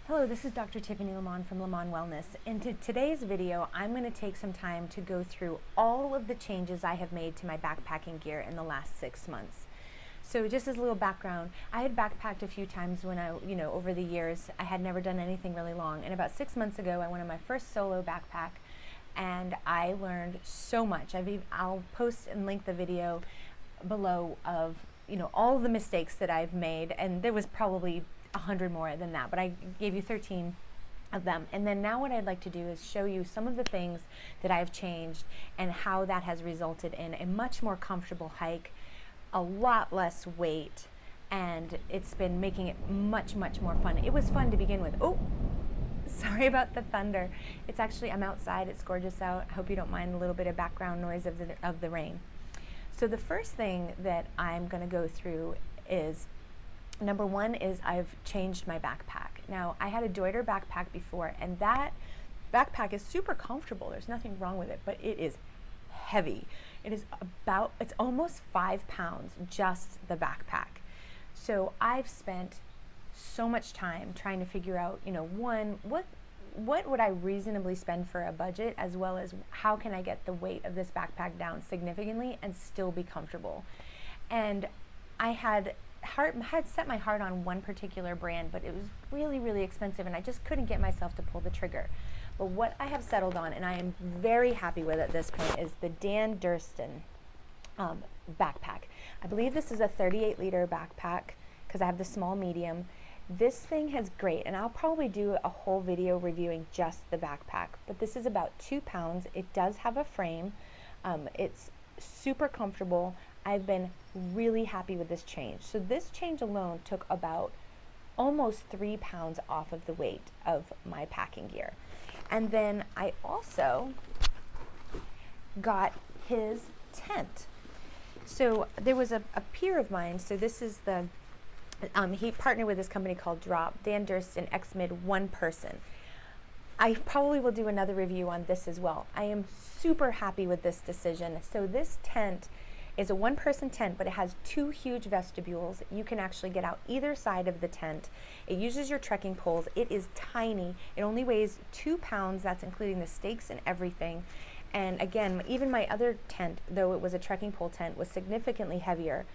Hello, this is Dr. Tiffany Lamont from Lamont Wellness. In today's video, I'm going to take some time to go through all of the changes I have made to my backpacking gear in the last 6 months. So just as a little background, I had backpacked a few times when over the years. I had never done anything really long. And about 6 months ago, I went on my first solo backpack and I learned so much. I'll post and link the video below of all of the mistakes that I've made, and there was probably 100 more than that, but I gave you 13 of them. And then now what I'd like to do is show you some of the things that I've changed and how that has resulted in a much more comfortable hike, a lot less weight, and it's been making it much more fun. It was fun to begin with. Oh, sorry about the thunder. It's actually, I'm outside, it's gorgeous out. I hope you don't mind a little bit of background noise of the rain. So the first thing that I'm going to go through is, number one is I've changed my backpack. Now, I had a Deuter backpack before, and that backpack is super comfortable. There's nothing wrong with it, but it is heavy. It's almost 5 pounds, just the backpack. So I've spent so much time trying to figure out, one, what would I reasonably spend for a budget, as well as how can I get the weight of this backpack down significantly and still be comfortable. And I had set my heart on one particular brand, but it was really expensive and I just couldn't get myself to pull the trigger. But what I have settled on, and I am very happy with at this point, is the Dan Durston backpack. I believe this is a 38-liter backpack because I have the small medium. This thing has great, and I'll probably do a whole video reviewing just the backpack, but this is about 2 pounds. It does have a frame. It's super comfortable. I've been really happy with this change. So this change alone took about almost 3 pounds off of the weight of my packing gear. And then I also got his tent. So there was a peer of mine, so this is the he partnered with this company called Drop, Dan Durston X-Mid One Person. I probably will do another review on this as well. I am super happy with this decision. So this tent is a one-person tent, but it has 2 huge vestibules. You can actually get out either side of the tent. It uses your trekking poles. It is tiny. It only weighs 2 pounds. That's including the stakes and everything. And again, even my other tent, though it was a trekking pole tent, was significantly heavier.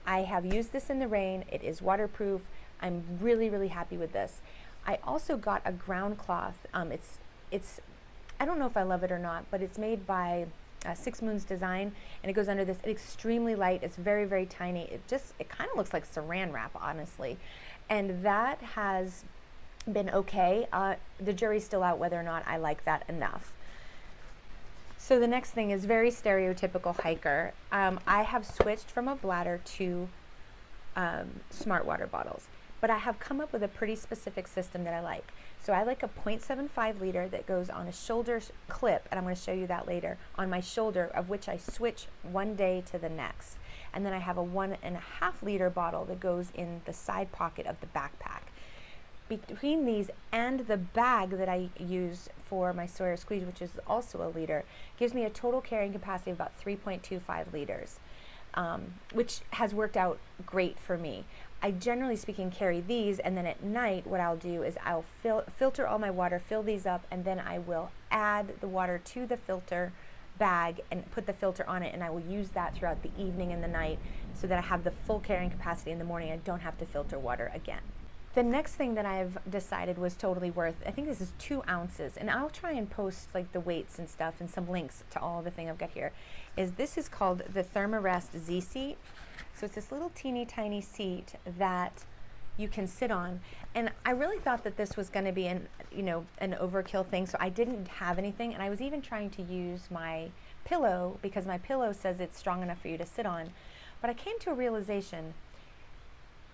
I have used this in the rain. It is waterproof. I'm really happy with this. I also got a ground cloth. It's I don't know if I love it or not, but it's made by Six Moons Design, and it goes under this. It's extremely light. It's very tiny. It kind of looks like saran wrap, honestly, and that has been okay. The jury's still out whether or not I like that enough. So the next thing is very stereotypical hiker. I have switched from a bladder to smart water bottles, but I have come up with a pretty specific system that I like. So I like a 0.75 liter that goes on a shoulder clip, and I'm going to show you that later, on my shoulder, of which I switch one day to the next. And then I have a 1.5 liter bottle that goes in the side pocket of the backpack. Between these and the bag that I use for my Sawyer Squeeze, which is also a liter, gives me a total carrying capacity of about 3.25 liters, which has worked out great for me. I generally speaking carry these, and then at night what I'll do is I'll filter all my water, fill these up, and then I will add the water to the filter bag and put the filter on it, and I will use that throughout the evening and the night so that I have the full carrying capacity in the morning. I don't have to filter water again. The next thing that I've decided was totally worth, I think this is 2 ounces, and I'll try and post like the weights and stuff and some links to all the thing I've got here, this is called the Thermarest Z Seat. So it's this little teeny tiny seat that you can sit on, and I really thought that this was going to be an overkill thing, so I didn't have anything, and I was even trying to use my pillow because my pillow says it's strong enough for you to sit on, but I came to a realization.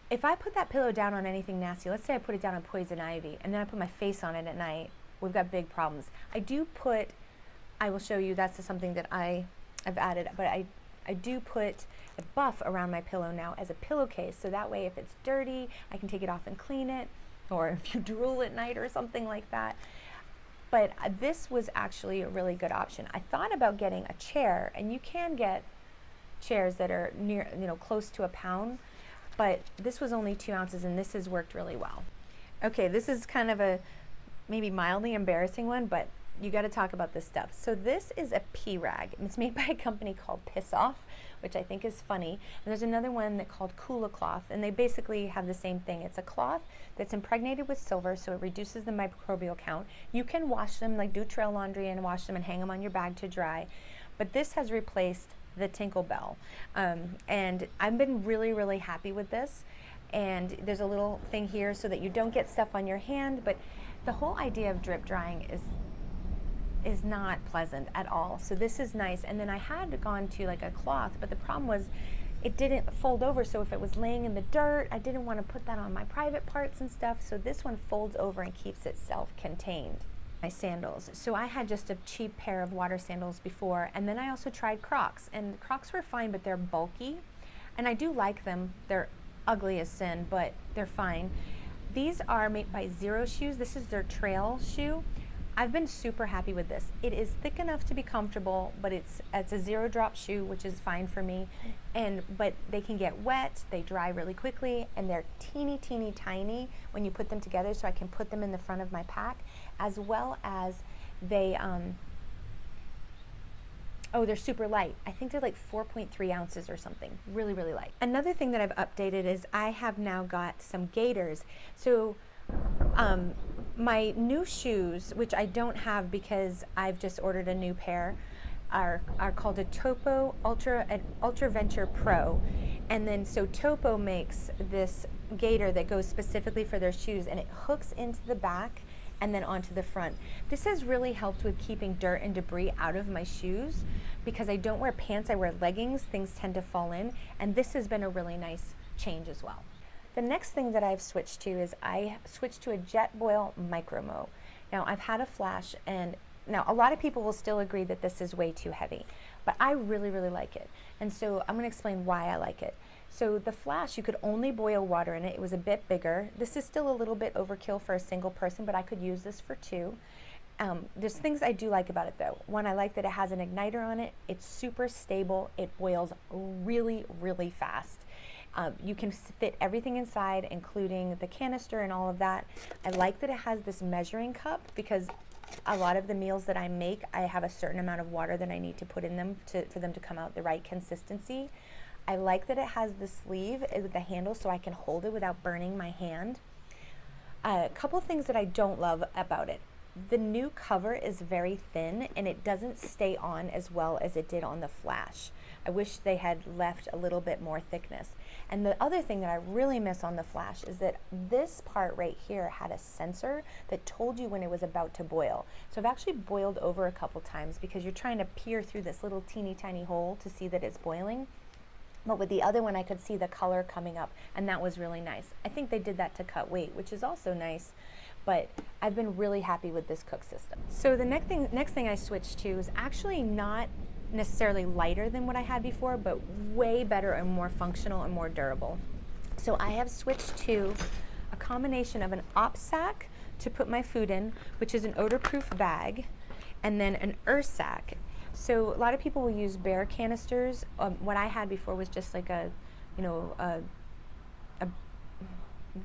If I put that pillow down on anything nasty, let's say I put it down on poison ivy, and then I put my face on it at night, we've got big problems. I will show you, that's something that I've added, but I do put a buff around my pillow now as a pillowcase, so that way if it's dirty, I can take it off and clean it, or if you drool at night or something like that. But this was actually a really good option. I thought about getting a chair, and you can get chairs that are close to a pound, but this was only 2 ounces, and this has worked really well. Okay, this is kind of a maybe mildly embarrassing one, but you got to talk about this stuff. So this is a pee rag. It's made by a company called Piss Off, which I think is funny. And there's another one that called Coola Cloth, and they basically have the same thing. It's a cloth that's impregnated with silver, so it reduces the microbial count. You can wash them, like do trail laundry and wash them and hang them on your bag to dry. But this has replaced the Tinkle Bell. And I've been really, really happy with this. And there's a little thing here so that you don't get stuff on your hand, but the whole idea of drip drying is not pleasant at all. So this is nice. And then I had gone to like a cloth, but the problem was it didn't fold over. So if it was laying in the dirt, I didn't want to put that on my private parts and stuff. So this one folds over and keeps it self-contained. My sandals. So I had just a cheap pair of water sandals before, and then I also tried Crocs, and Crocs were fine, but they're bulky, and I do like them. They're ugly as sin, but they're fine. These are made by Zero Shoes. This is their trail shoe. I've been super happy with this. It is thick enough to be comfortable, but it's a zero drop shoe, which is fine for me. But they can get wet, they dry really quickly, and they're teeny tiny when you put them together, so I can put them in the front of my pack, as well as they they're super light. I think they're like 4.3 ounces or something. Really, really light. Another thing that I've updated is I have now got some gaiters. So my new shoes, which I don't have because I've just ordered a new pair, are called a Topo Ultra Venture Pro. And then so Topo makes this gaiter that goes specifically for their shoes, and it hooks into the back and then onto the front. This has really helped with keeping dirt and debris out of my shoes because I don't wear pants, I wear leggings, things tend to fall in, and this has been a really nice change as well. The next thing that I've switched to is I switched to a Jet Boil Micro Mow. Now I've had a Flash, and now a lot of people will still agree that this is way too heavy, but I really, really like it. And so I'm gonna explain why I like it. So the Flash, you could only boil water in it. It was a bit bigger. This is still a little bit overkill for a single person, but I could use this for two. There's things I do like about it though. One, I like that it has an igniter on it. It's super stable. It boils really, really fast. You can fit everything inside, including the canister and all of that. I like that it has this measuring cup because a lot of the meals that I make, I have a certain amount of water that I need to put in them for them to come out the right consistency. I like that it has the sleeve with the handle so I can hold it without burning my hand. A couple things that I don't love about it. The new cover is very thin and it doesn't stay on as well as it did on the Flash. I wish they had left a little bit more thickness. And the other thing that I really miss on the Flash is that this part right here had a sensor that told you when it was about to boil. So I've actually boiled over a couple times because you're trying to peer through this little teeny tiny hole to see that it's boiling. But with the other one, I could see the color coming up, and that was really nice. I think they did that to cut weight, which is also nice, but I've been really happy with this cook system. So the next thing I switched to is actually not necessarily lighter than what I had before, but way better and more functional and more durable. So I have switched to a combination of an op sack to put my food in, which is an odor proof bag, and then an sack. So a lot of people will use bear canisters. What I had before was just like a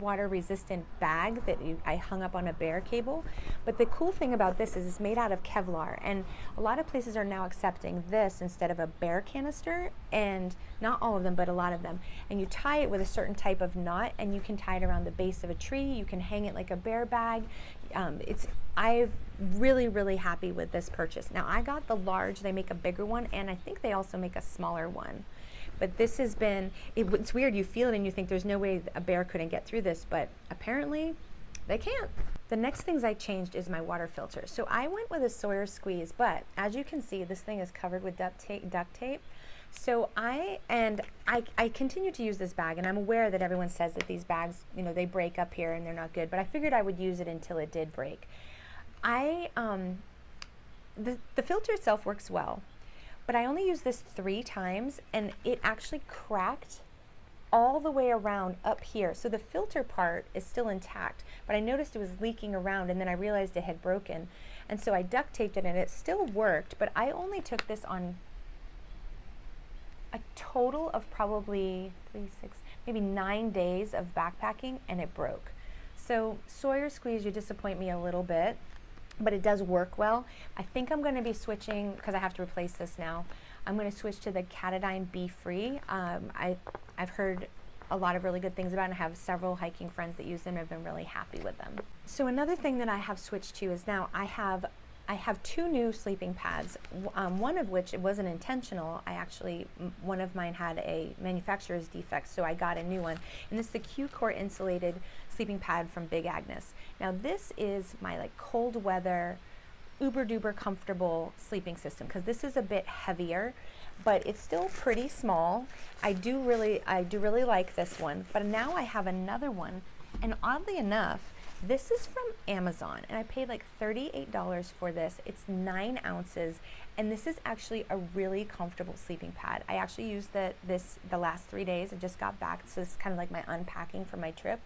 water resistant bag that I hung up on a bear cable. But the cool thing about this is it's made out of Kevlar, and a lot of places are now accepting this instead of a bear canister, and not all of them, but a lot of them. And you tie it with a certain type of knot, and you can tie it around the base of a tree. You can hang it like a bear bag. I'm really, really happy with this purchase. Now I got the large, they make a bigger one, and I think they also make a smaller one. But this has been, it's weird, you feel it and you think there's no way a bear couldn't get through this, but apparently they can't. The next things I changed is my water filter. So I went with a Sawyer Squeeze, but as you can see, this thing is covered with duct tape. So I continue to use this bag, and I'm aware that everyone says that these bags, they break up here and they're not good, but I figured I would use it until it did break. The filter itself works well, but I only used this 3 times, and it actually cracked all the way around up here. So the filter part is still intact, but I noticed it was leaking around, and then I realized it had broken. And so I duct taped it, and it still worked, but I only took this on a total of probably maybe 9 days of backpacking, and it broke. So Sawyer Squeeze, you disappoint me a little bit, but it does work well. I think I'm going to be switching, because I have to replace this now, I'm going to switch to the Katadyn Be Free. I've heard a lot of really good things about it, and I have several hiking friends that use them and have been really happy with them. So another thing that I have switched to is now I have 2 new sleeping pads, one of which it wasn't intentional. One of mine had a manufacturer's defect, so I got a new one. And this is the Q-Core insulated sleeping pad from Big Agnes. Now this is my like cold weather, uber duper comfortable sleeping system, because this is a bit heavier, but it's still pretty small. I do really like this one, but now I have another one, and oddly enough, this is from Amazon, and I paid like $38 for this. It's 9 ounces, and this is actually a really comfortable sleeping pad. I actually used this the last 3 days. I just got back, so this is kind of like my unpacking for my trip,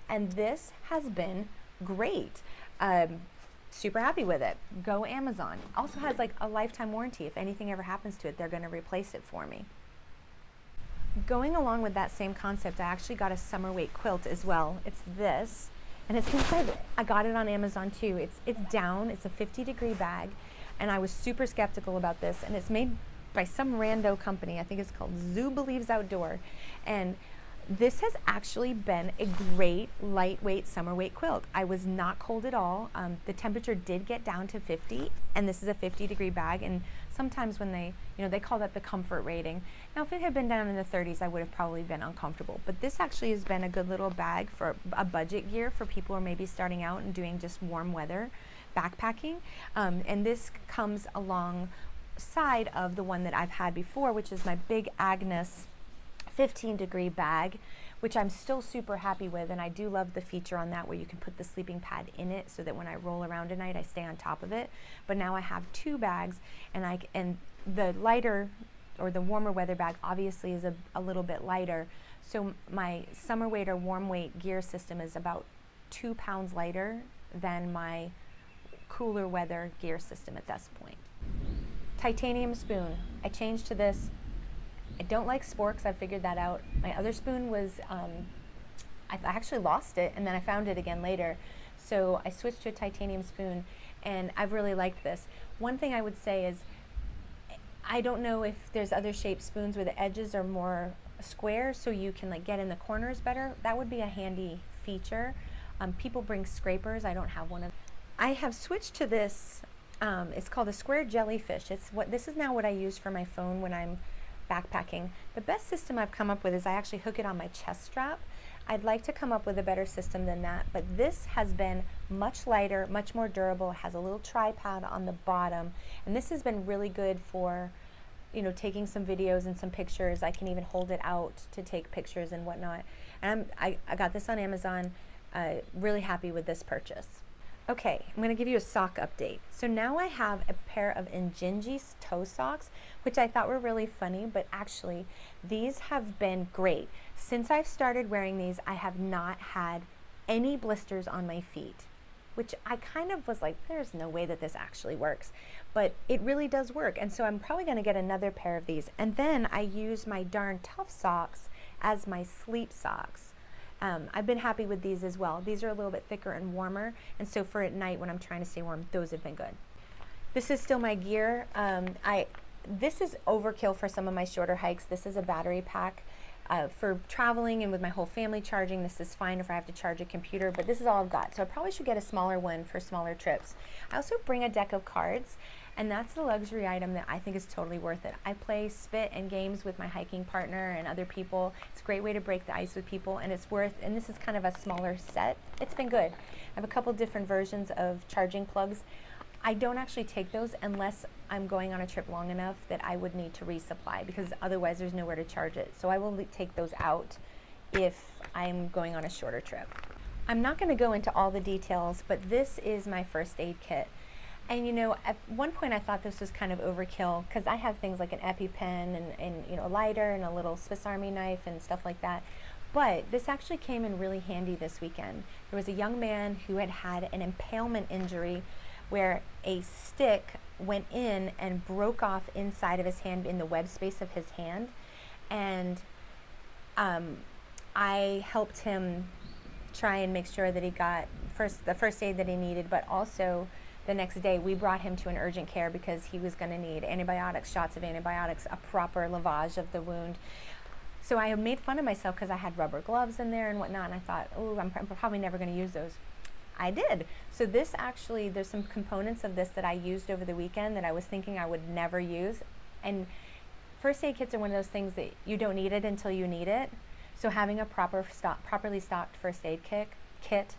and this has been great. Super happy with it. Go Amazon. Also has like a lifetime warranty. If anything ever happens to it, they're going to replace it for me. Going along with that same concept, I actually got a summer weight quilt as well. It's this. And it's inside, I got it on Amazon too. It's down, it's a 50-degree bag, and I was super skeptical about this, and it's made by some rando company. I think it's called Zoo Believes Outdoor. And this has actually been a great lightweight summer weight quilt. I was not cold at all. The temperature did get down to 50, and this is a 50-degree bag, and sometimes when they call that the comfort rating. Now, if it had been down in the 30s, I would have probably been uncomfortable, but this actually has been a good little bag for a budget gear for people who are maybe starting out and doing just warm weather backpacking. And this comes alongside of the one that I've had before, which is my Big Agnes 15-degree bag, which I'm still super happy with, and I do love the feature on that where you can put the sleeping pad in it so that when I roll around at night I stay on top of it. But now I have 2 bags, and the lighter or the warmer weather bag obviously is a little bit lighter, so my summer weight or warm weight gear system is about 2 pounds lighter than my cooler weather gear system at this point. Titanium spoon. I changed to this. I don't like sporks, I figured that out. My other spoon was, I actually lost it, and then I found it again later. So I switched to a titanium spoon, and I've really liked this. One thing I would say is, I don't know if there's other shaped spoons where the edges are more square so you can like get in the corners better. That would be a handy feature. People bring scrapers, I don't have one of. I have switched to this, it's called a square jellyfish. This is now what I use for my phone when I'm backpacking. The best system I've come up with is I actually hook it on my chest strap. I'd like to come up with a better system than that, but this has been much lighter, much more durable, has a little tripod on the bottom, and this has been really good for, taking some videos and some pictures. I can even hold it out to take pictures and whatnot. And I got this on Amazon. Really happy with this purchase. Okay, I'm going to give you a sock update. So now I have a pair of Injinji toe socks, which I thought were really funny, but actually these have been great. Since I've started wearing these, I have not had any blisters on my feet, which I kind of was like, there's no way that this actually works, but it really does work. And so I'm probably going to get another pair of these. And then I use my Darn Tough socks as my sleep socks. I've been happy with these as well. These are a little bit thicker and warmer, and so for at night when I'm trying to stay warm, those have been good. This is still my gear. This is overkill for some of my shorter hikes. This is a battery pack. For traveling and with my whole family charging, this is fine if I have to charge a computer, but this is all I've got. So I probably should get a smaller one for smaller trips. I also bring a deck of cards, and that's the luxury item that I think is totally worth it. I play spit and games with my hiking partner and other people. It's a great way to break the ice with people, and and this is kind of a smaller set. It's been good. I have a couple different versions of charging plugs. I don't actually take those unless I'm going on a trip long enough that I would need to resupply, because otherwise there's nowhere to charge it. So I will take those out if I'm going on a shorter trip. I'm not going to go into all the details, but this is my first aid kit. And at one point I thought this was kind of overkill, because I have things like an EpiPen and a lighter and a little Swiss Army knife and stuff like that. But this actually came in really handy this weekend. There was a young man who had had an impalement injury where a stick went in and broke off inside of his hand, in the web space of his hand. And I helped him try and make sure that he got the first aid that he needed, but also the next day we brought him to an urgent care because he was going to need antibiotics, shots of antibiotics, a proper lavage of the wound. So I made fun of myself because I had rubber gloves in there and whatnot, and I thought, oh, I'm probably never going to use those. I did. So this actually, there's some components of this that I used over the weekend that I was thinking I would never use. And first aid kits are one of those things that you don't need it until you need it. So having a properly stocked first aid kit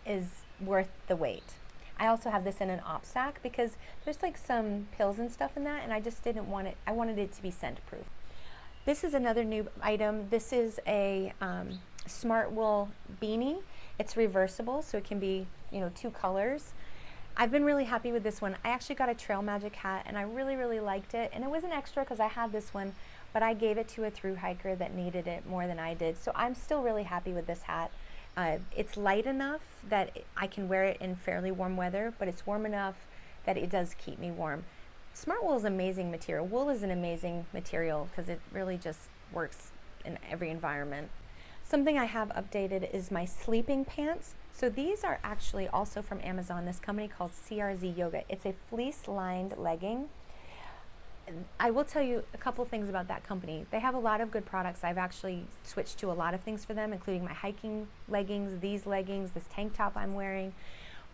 is worth the wait. I also have this in an op sack because there's like some pills and stuff in that, and I just didn't want it. I wanted it to be scent proof. This is another new item. This is a smart wool beanie. It's reversible, so it can be, you know, 2 colors. I've been really happy with this one. I actually got a Trail Magic hat, and I really, really liked it. And it was an extra because I had this one, but I gave it to a thru hiker that needed it more than I did. So I'm still really happy with this hat. It's light enough that I can wear it in fairly warm weather, but it's warm enough that it does keep me warm. Smart wool is amazing material. Wool is an amazing material because it really just works in every environment. Something I have updated is my sleeping pants. So these are actually also from Amazon, this company called CRZ Yoga. It's a fleece-lined legging. I will tell you a couple things about that company. They have a lot of good products. I've actually switched to a lot of things for them, including my hiking leggings, these leggings, this tank top I'm wearing.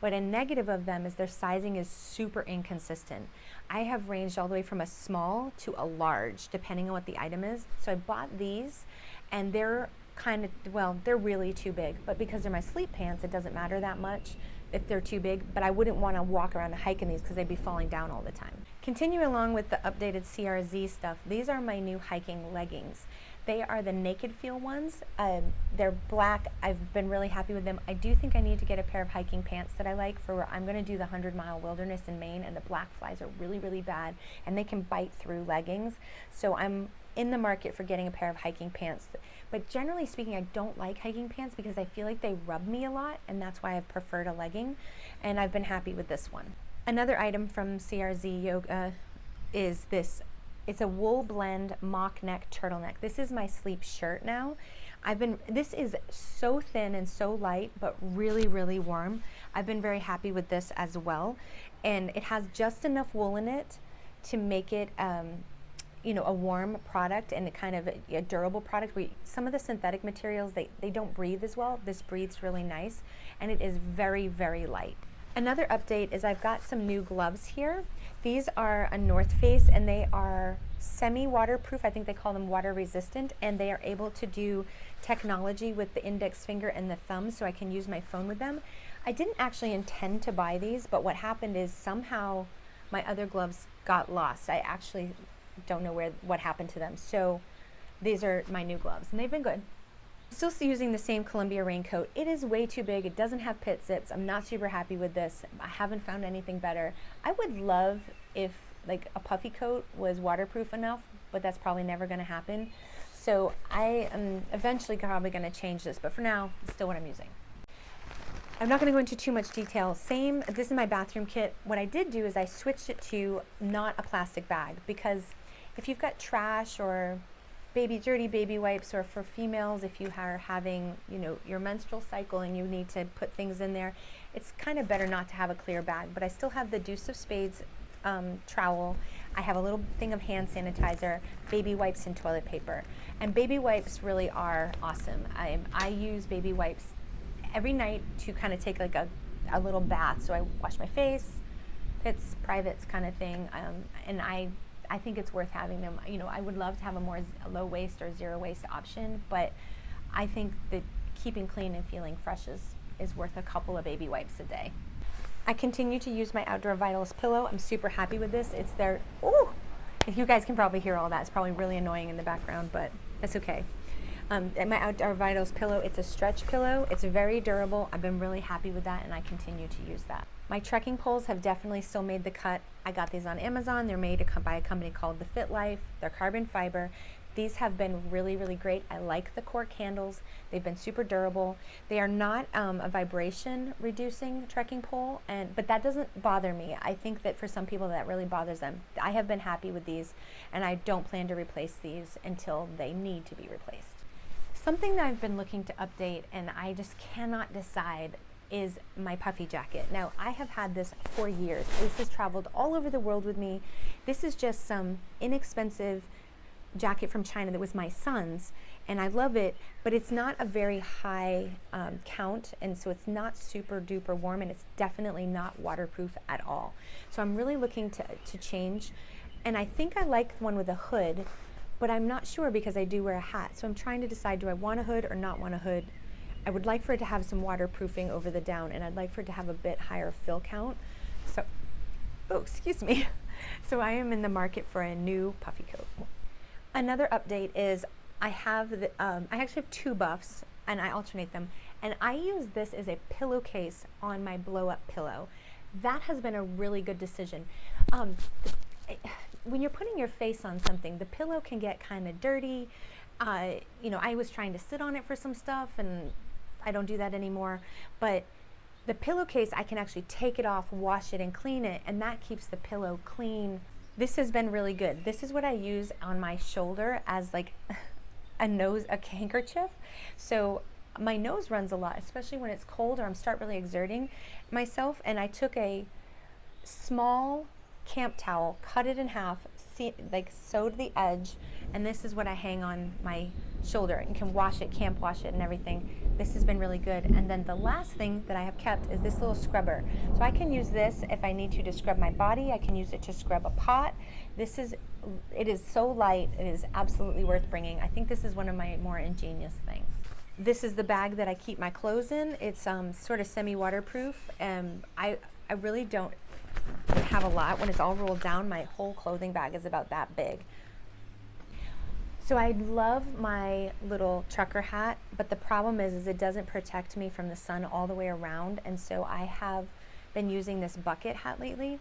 But a negative of them is their sizing is super inconsistent. I have ranged all the way from a small to a large, depending on what the item is. So I bought these, and they're kind of, well, they're really too big, but because they're my sleep pants, it doesn't matter that much if they're too big, but I wouldn't want to walk around and hike in these because they'd be falling down all the time. Continuing along with the updated CRZ stuff, these are my new hiking leggings. They are the Naked Feel ones. They're black. I've been really happy with them. I do think I need to get a pair of hiking pants that I like for where I'm going to do the 100-mile wilderness in Maine, and the black flies are really, really bad, and they can bite through leggings. So I'm in the market for getting a pair of hiking pants. But generally speaking, I don't like hiking pants because I feel like they rub me a lot, and that's why I've preferred a legging, and I've been happy with this one. Another item from CRZ Yoga is this. It's a wool blend mock neck turtleneck. This is my sleep shirt now. This is so thin and so light, but really, really warm. I've been very happy with this as well. And it has just enough wool in it to make it, you know, a warm product and a kind of a durable product. Some of the synthetic materials, they don't breathe as well. This breathes really nice, and it is very, very light. Another update is I've got some new gloves here. These are a North Face, and they are semi-waterproof. I think they call them water resistant, and they are able to do technology with the index finger and the thumb, so I can use my phone with them. I didn't actually intend to buy these, but what happened is somehow my other gloves got lost. I actually don't know what happened to them. So these are my new gloves, and they've been good. Still using the same Columbia raincoat. It is way too big. It doesn't have pit zips. I'm not super happy with this. I haven't found anything better. I would love if like a puffy coat was waterproof enough, but that's probably never going to happen. So I am eventually probably going to change this, but for now, it's still what I'm using. I'm not going to go into too much detail. This is my bathroom kit. What I did do is I switched it to not a plastic bag, because if you've got trash or dirty baby wipes, or for females, if you are having, you know, your menstrual cycle and you need to put things in there, it's kind of better not to have a clear bag. But I still have the Deuce of Spades trowel. I have a little thing of hand sanitizer, baby wipes, and toilet paper. And baby wipes really are awesome. I use baby wipes every night to kind of take like a little bath. So I wash my face, pits, privates kind of thing, and I think it's worth having them. You know, I would love to have a low waste or zero waste option, but I think that keeping clean and feeling fresh is worth a couple of baby wipes a day. I continue to use my Outdoor Vitals pillow. I'm super happy with this. It's their, ooh, if you guys can probably hear all that, it's probably really annoying in the background, but that's okay. And my Outdoor Vitals pillow, it's a stretch pillow. It's very durable. I've been really happy with that, and I continue to use that. My trekking poles have definitely still made the cut. I got these on Amazon. They're made by a company called The Fit Life. They're carbon fiber. These have been really, really great. I like the cork handles. They've been super durable. They are not a vibration reducing trekking pole, but that doesn't bother me. I think that for some people that really bothers them. I have been happy with these, and I don't plan to replace these until they need to be replaced. Something that I've been looking to update and I just cannot decide is my Puffy Jacket. Now, I have had this for years. This has traveled all over the world with me. This is just some inexpensive jacket from China that was my son's, and I love it, but it's not a very high count, and so it's not super duper warm, and it's definitely not waterproof at all. So I'm really looking to change, and I think I like one with a hood, but I'm not sure because I do wear a hat. So I'm trying to decide, do I want a hood or not want a hood? I would like for it to have some waterproofing over the down, and I'd like for it to have a bit higher fill count. So, oh, excuse me. So I am in the market for a new puffy coat. Another update is I actually have two buffs, and I alternate them, and I use this as a pillowcase on my blow-up pillow. That has been a really good decision. When you're putting your face on something, the pillow can get kind of dirty. You know, I was trying to sit on it for some stuff, and I don't do that anymore, but the pillowcase, I can actually take it off, wash it, and clean it, and that keeps the pillow clean. This has been really good. This is what I use on my shoulder as like a handkerchief. So my nose runs a lot, especially when it's cold or I'm start really exerting myself, and I took a small camp towel, cut it in half, like sewed the edge, and this is what I hang on my shoulder and can wash it, camp wash it and everything. This has been really good. And then the last thing that I have kept is this little scrubber. So I can use this if I need to scrub my body. I can use it to scrub a pot. It is so light, it is absolutely worth bringing. I think this is one of my more ingenious things. This is the bag that I keep my clothes in. It's sort of semi-waterproof, and I really don't have a lot. When it's all rolled down, my whole clothing bag is about that big. So I love my little trucker hat, but the problem is it doesn't protect me from the sun all the way around, and so I have been using this bucket hat lately.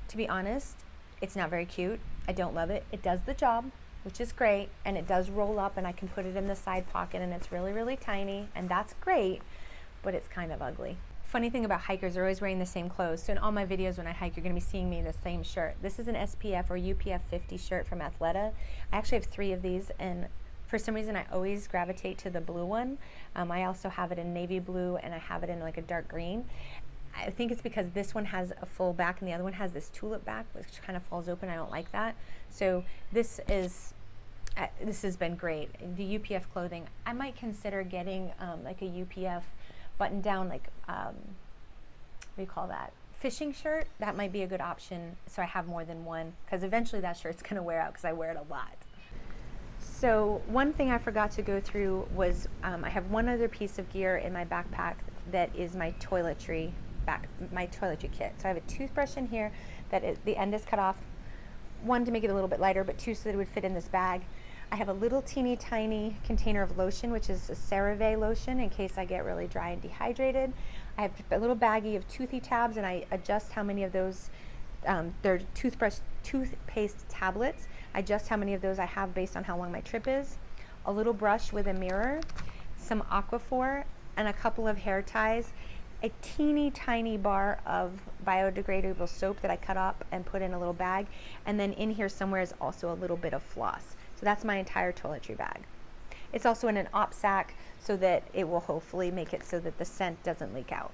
To be honest, it's not very cute. I don't love it. It does the job, which is great, and it does roll up, and I can put it in the side pocket, and it's really, really tiny, and that's great, but it's kind of ugly. Funny thing about hikers, they're always wearing the same clothes. So in all my videos when I hike, you're gonna be seeing me in the same shirt. This is an SPF or UPF 50 shirt from Athleta. I actually have 3 of these, and for some reason I always gravitate to the blue one. I also have it in navy blue, and I have it in like a dark green. I think it's because this one has a full back and the other one has this tulip back, which kind of falls open. I don't like that. So this has been great. The UPF clothing, I might consider getting like a UPF button down, like what do you call that, fishing shirt. That might be a good option, so I have more than one, because eventually that shirt's gonna wear out because I wear it a lot. So one thing I forgot to go through was I have one other piece of gear in my backpack that is my toiletry kit. So I have a toothbrush in here that the end is cut off, one to make it a little bit lighter, but 2 so that it would fit in this bag. I have a little teeny tiny container of lotion, which is a CeraVe lotion in case I get really dry and dehydrated. I have a little baggie of toothy tabs, and I adjust how many of those, they're toothpaste tablets. I adjust how many of those I have based on how long my trip is. A little brush with a mirror, some Aquaphor, and a couple of hair ties. A teeny tiny bar of biodegradable soap that I cut up and put in a little bag. And then in here somewhere is also a little bit of floss. So that's my entire toiletry bag. It's also in an op sack so that it will hopefully make it so that the scent doesn't leak out.